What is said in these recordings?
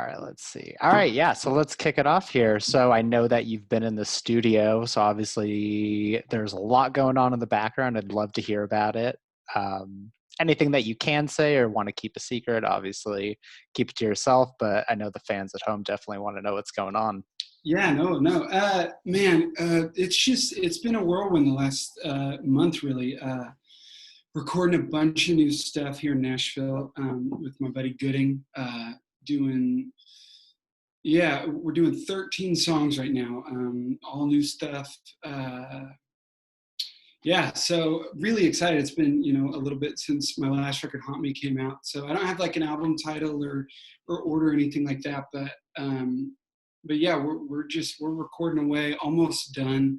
All right, let's see. All right, yeah, so let's kick it off here. So I know that you've been in the studio, so obviously there's a lot going on in the background. I'd love to hear about it. Anything that you can say or want to keep a secret, obviously keep it to yourself, but I know the fans at home definitely want to know what's going on. Yeah, no. Man, it's been a whirlwind the last month, really. Recording a bunch of new stuff here in Nashville with my buddy Gooding. Doing, yeah, we're doing 13 songs right now, all new stuff. Yeah, so really excited. It's been, a little bit since my last record, Haunt Me, came out. So I don't have like an album title or order or anything like that, but yeah, we're recording away, almost done.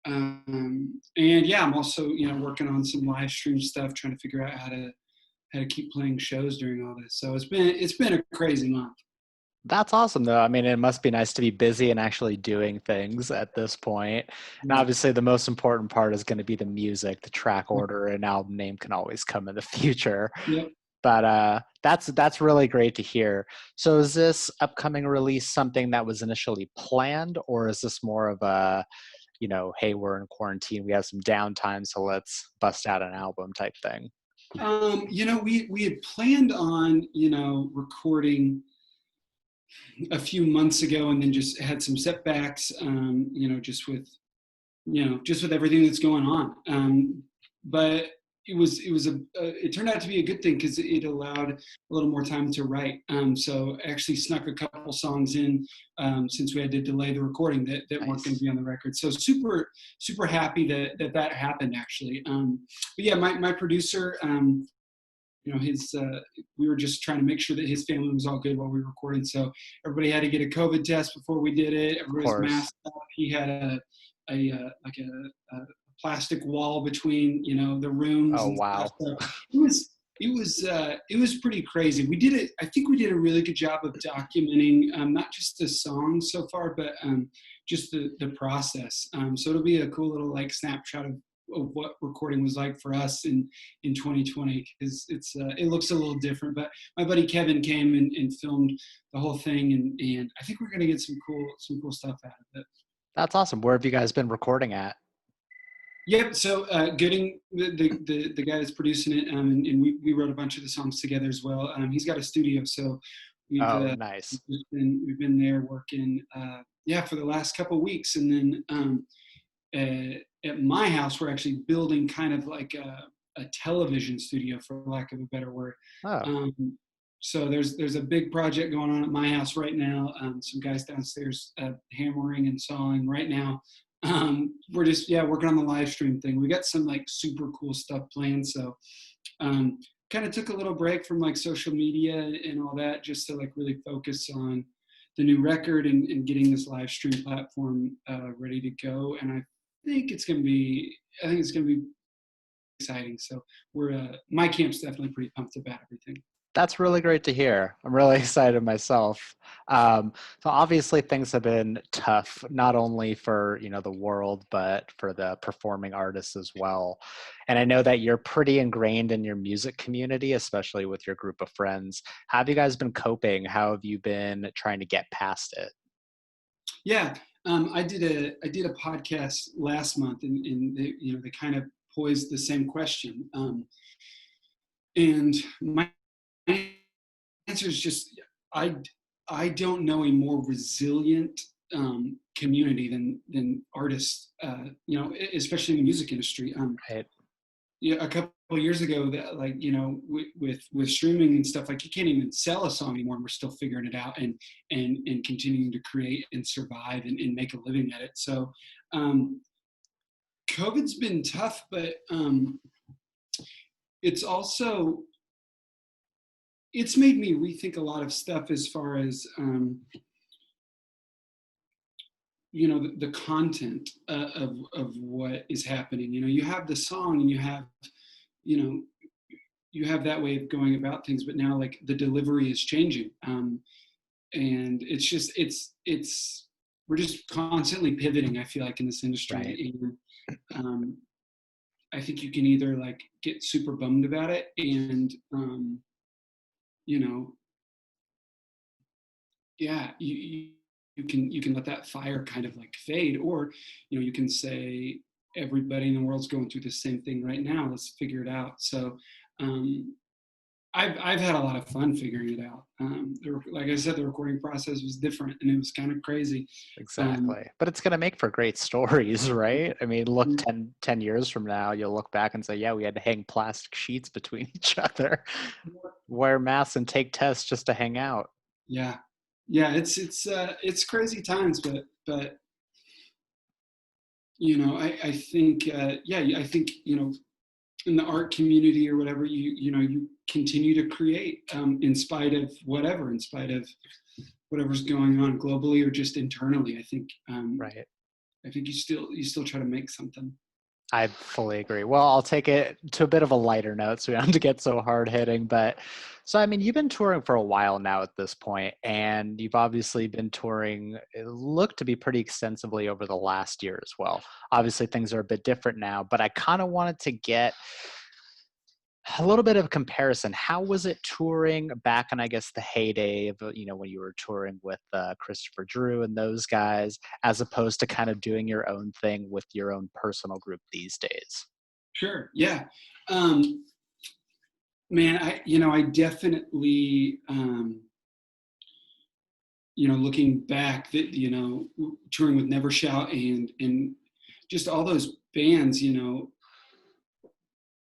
And yeah, I'm also working on some live stream stuff, trying to figure out how to keep playing shows during all this. So it's been a crazy month. That's awesome, though. I mean, it must be nice to be busy and actually doing things at this point. And Yeah. obviously, the most important part is going to be the music, the track order, and album name can always come in the future. Yep. But that's really great to hear. So, is this upcoming release something that was initially planned, or is this more of a, hey, we're in quarantine, we have some downtime, so let's bust out an album type thing? We had planned on recording a few months ago, and then just had some setbacks. Just with everything that's going on. But it turned out to be a good thing because it allowed a little more time to write. So I actually snuck a couple songs in since we had to delay the recording that weren't going Nice. to be on the record. So super happy that happened actually. But yeah, my producer. His we were just trying to make sure that his family was all good while we were recording. So everybody had to get a COVID test before we did it. Of Everybody was course. masked up. He had a plastic wall between the rooms Oh, and stuff. wow. So it was pretty crazy. We did it. I think we did a really good job of documenting not just the songs so far, but just the process. So it'll be a cool little like snapshot of what recording was like for us in 2020, because it looks a little different. But my buddy Kevin came and filmed the whole thing, and I think we're gonna get some cool stuff out of it. That's awesome. Where have you guys been recording at? Yep. So Gooding, the guy that's producing it, and we wrote a bunch of the songs together as well. He's got a studio, so we've Oh, uh, nice. we've been there working, yeah, for the last couple of weeks. And then at my house, we're actually building kind of like a television studio, for lack of a better word. Oh, Um, so there's a big project going on at my house right now. Some guys downstairs hammering and sawing right now. We're just working on the live stream thing. We got some like super cool stuff planned. So kind of took a little break from like social media and all that, just to like really focus on the new record and getting this live stream platform ready to go. And I think it's gonna be exciting. So my camp's definitely pretty pumped about everything. that's really great to hear. I'm really excited myself. So obviously things have been tough, not only for, the world, but for the performing artists as well. And I know that you're pretty ingrained in your music community, especially with your group of friends. How have you guys been coping? How have you been trying to get past it? Yeah, I did a podcast last month, and they kind of posed the same question. And my answer is just I I don't know a more resilient community than artists. Especially in the music industry. Right. Yeah, a couple of years ago, that like with streaming and stuff, like you can't even sell a song anymore, and we're still figuring it out and continuing to create and survive and make a living at it. So um, COVID's been tough, but it's also it's made me rethink a lot of stuff as far as the content of what is happening. You have the song, and you know you have that way of going about things, but now like the delivery is changing. And it's we're just constantly pivoting, I feel like, in this Right. industry. And I think you can either like get super bummed about it and you know yeah, you can let that fire kind of like fade, or you can say everybody in the world's going through the same thing right now. Let's figure it out. So um, I've had a lot of fun figuring it out. Like I said, the recording process was different, and it was kind of crazy. Um, Exactly. But it's going to make for great stories, right? I mean, look, 10 years from now, you'll look back and say, yeah, we had to hang plastic sheets between each other, wear masks and take tests just to hang out. yeah, yeah, it's crazy times, but I think yeah, I think in the art community or whatever, you continue to create in spite of whatever's going on globally or just internally. Right. I think you still try to make something. I fully agree. Well, I'll take it to a bit of a lighter note so we don't have to get so hard hitting. But so, I mean, you've been touring for a while now at this point, and you've obviously been touring, it looked to be pretty extensively over the last year as well. Obviously, things are a bit different now, but I kind of wanted to get a little bit of comparison. How was it touring back in, I guess, the heyday of, when you were touring with Christopher Drew and those guys, as opposed to kind of doing your own thing with your own personal group these days? Sure. Yeah. Um, Man, I definitely, looking back, that touring with Never Shout and just all those bands,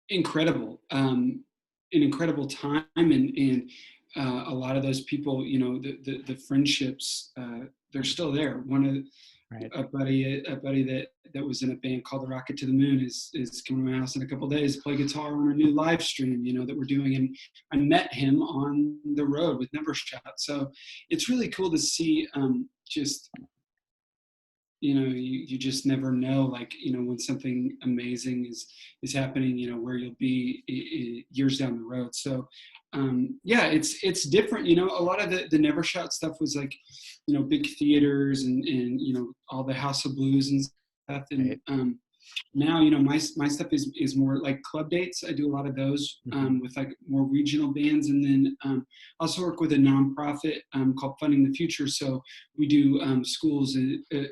incredible, an incredible time, and a lot of those people, the friendships, they're still there. One of Right. a buddy that was in a band called the Rocket to the Moon is coming to my house in a couple of days to play guitar on a new live stream, that we're doing, and I met him on the road with Never Shot. So it's really cool to see, just you just never know, like, when something amazing is happening, where you'll be years down the road. So yeah, it's different. A lot of the Never Shot stuff was like, big theaters, and all the House of Blues and stuff. And Right. now, my stuff is more like club dates. I do a lot of those, Hmm. with like more regional bands, and then I also work with a nonprofit, called Funding the Future. So we do schools,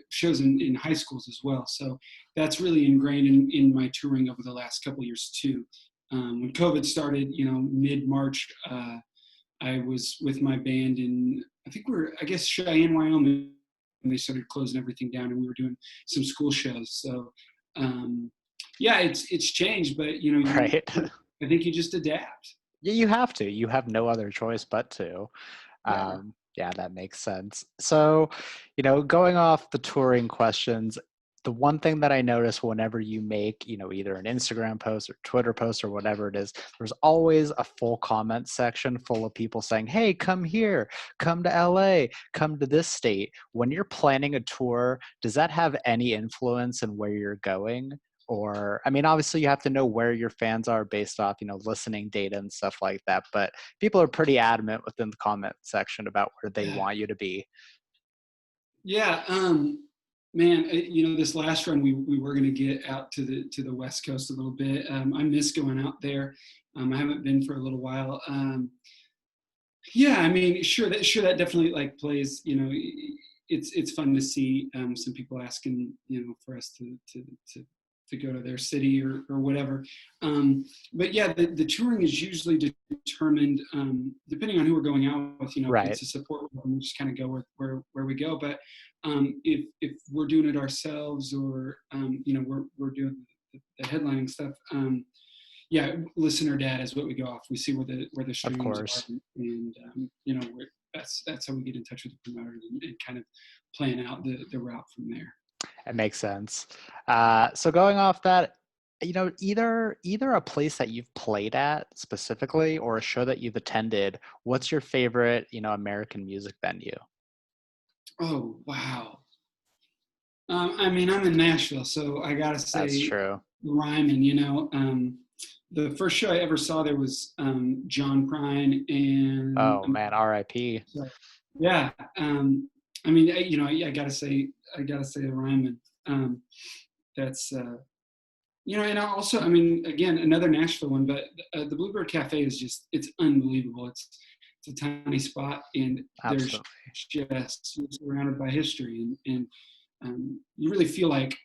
shows in high schools as well. So that's really ingrained in my touring over the last couple of years too. When COVID started, mid March, I was with my band in, I guess, Cheyenne, Wyoming, and they started closing everything down, and we were doing some school shows. So yeah, it's changed, but Right. I think you just adapt. Yeah, you have to. You have no other choice but to. Yeah. Yeah, that makes sense. So, going off the touring questions, the one thing that I notice whenever you make, either an Instagram post or Twitter post or whatever it is, there's always a full comment section full of people saying, hey, come here, come to LA, come to this state. When you're planning a tour, does that have any influence in where you're going? Or, I mean, obviously you have to know where your fans are based off, listening data and stuff like that. But people are pretty adamant within the comment section about where they Yeah. want you to be. Yeah. Man, this last run, we were going to get out to the West Coast a little bit. I miss going out there. I haven't been for a little while. Yeah, I mean, sure that definitely like plays. It's fun to see, some people asking, for us to go to their city or whatever. But yeah, the touring is usually determined, depending on who we're going out with. If Right. it's a support, we just kind of go where we go. But if we're doing it ourselves, or we're doing the headlining stuff. Yeah, listener data is what we go off. We see where the Of streams are, course. and that's how we get in touch with the promoter, and kind of plan out the route from there. It makes sense. So going off that, either a place that you've played at specifically or a show that you've attended, what's your favorite, American music venue? Oh wow! I mean, I'm in Nashville, so I gotta That's say, true. Ryman. The first show I ever saw there was John Prine, and Oh man, RIP. so, yeah. I mean, I gotta say the Ryman. Um, that's and also, I mean, again, another Nashville one, but the Bluebird Cafe is just, it's unbelievable. it's a tiny spot, and there's Absolutely. just you're surrounded by history, and you really feel like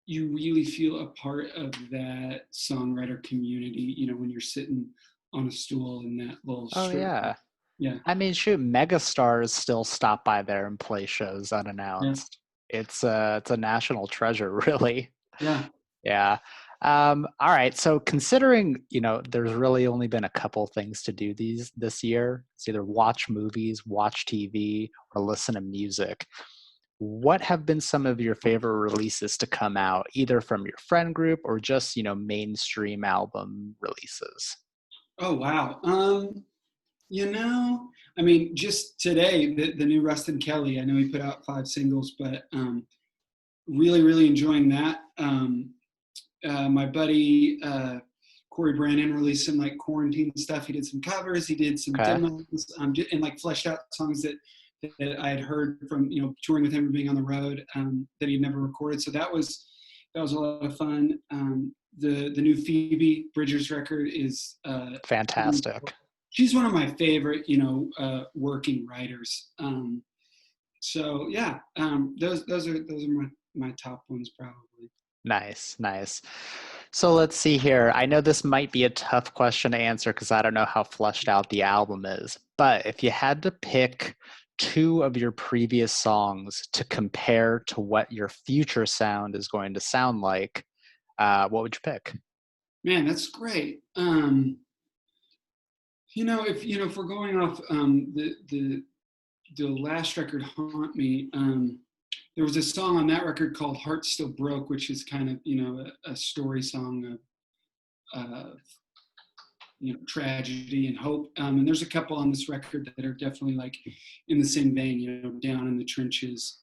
you really feel a part of that songwriter community, when you're sitting on a stool in that little Oh strip club. yeah. Yeah, I mean, shoot, megastars still stop by there and play shows yeah, unannounced. It's a national treasure, really. yeah. Yeah. All right. So considering, there's really only been a couple things to do this year. It's either watch movies, watch TV, or listen to music. What have been some of your favorite releases to come out, either from your friend group or just, mainstream album releases? Oh wow. I mean, just today, the new Rustin Kelly. I know he put out 5 singles, but really, really enjoying that. My buddy Corey Brannon released some like quarantine stuff. He did some covers. He did some Okay. demos, and like fleshed out songs that I had heard from touring with him and being on the road, that he'd never recorded. So that was a lot of fun. The new Phoebe Bridgers record is Fantastic. she's one of my favorite working writers. So yeah, those are my top ones probably. Nice, nice. So let's see here. I know this might be a tough question to answer because I don't know how fleshed out the album is. But if you had to pick two of your previous songs to compare to what your future sound is going to sound like, what would you pick? Man, that's great. If we're going off the last record, Haunt Me, there was a song on that record called Heart Still Broke, which is kind of a story song of tragedy and hope. And there's a couple on this record that are definitely like in the same vein, down in the trenches.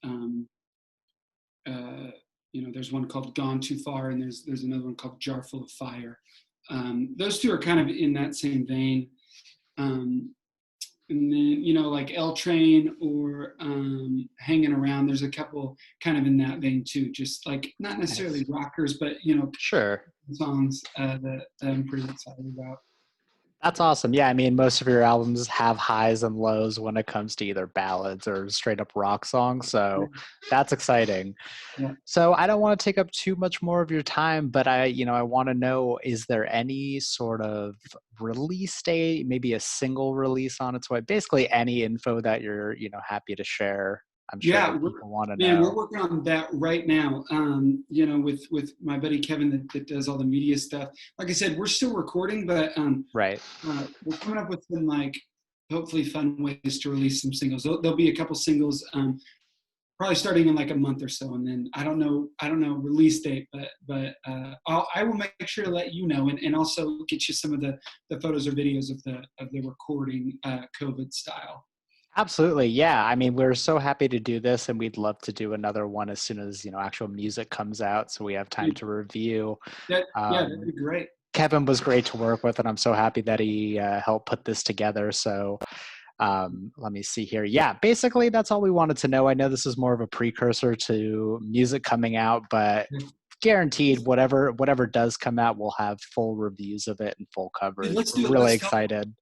There's one called Gone Too Far, and there's another one called Jar Full of Fire. Those two are kind of in that same vein. And then like L Train or Hanging Around, there's a couple kind of in that vein too, just like not necessarily Nice. rockers, but Sure. songs that I'm pretty excited about. That's awesome. Yeah, I mean, most of your albums have highs and lows when it comes to either ballads or straight up rock songs. So that's exciting. Yeah. So I don't want to take up too much more of your time, but I want to know, is there any sort of release date, maybe a single release on its way? Basically any info that you're, happy to share. I'm sure Yeah, that people want to we're know. working on that right now. With my buddy Kevin that does all the media stuff. Like I said, we're still recording, but Right. we're coming up with some like hopefully fun ways to release some singles. There'll be a couple singles, probably starting in like a month or so, and then I don't know release date, but I will make sure to let you know, and also get you some of the photos or videos of the recording, COVID style. Absolutely. Yeah. I mean, we're so happy to do this and we'd love to do another one as soon as, actual music comes out so we have time to review. That'd Um, be great. Kevin was great to work with and I'm so happy that he helped put this together. So let me see here. Yeah, basically that's all we wanted to know. I know this is more of a precursor to music coming out, but guaranteed whatever does come out, we'll have full reviews of it and full Dude, coverage. let's do We're it. really Let's talk. excited.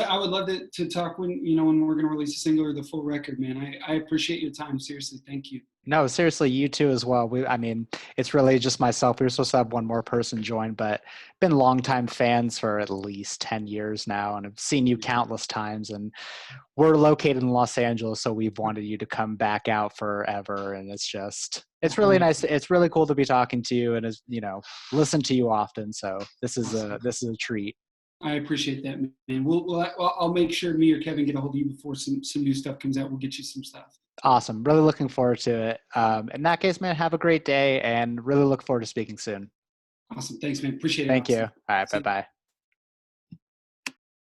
I would love to talk when we're going to release a single or the full record, man. I appreciate your time. Seriously, thank you. No, seriously, you too as well. I mean, it's really just myself. We were supposed to have one more person join, but been longtime fans for at least 10 years now, and I've seen you countless times. And we're located in Los Angeles, so we've wanted you to come back out forever. And it's really nice. It's really cool to be talking to you and listen to you often. So this is a treat. I appreciate that, man. I'll make sure me or Kevin get a hold of you before some new stuff comes out. We'll get you some stuff. Awesome. Really looking forward to it. In that case, man, have a great day and really look forward to speaking soon. Awesome. Thanks, man. Appreciate it, Thank you. Austin. All right. See Bye you. bye.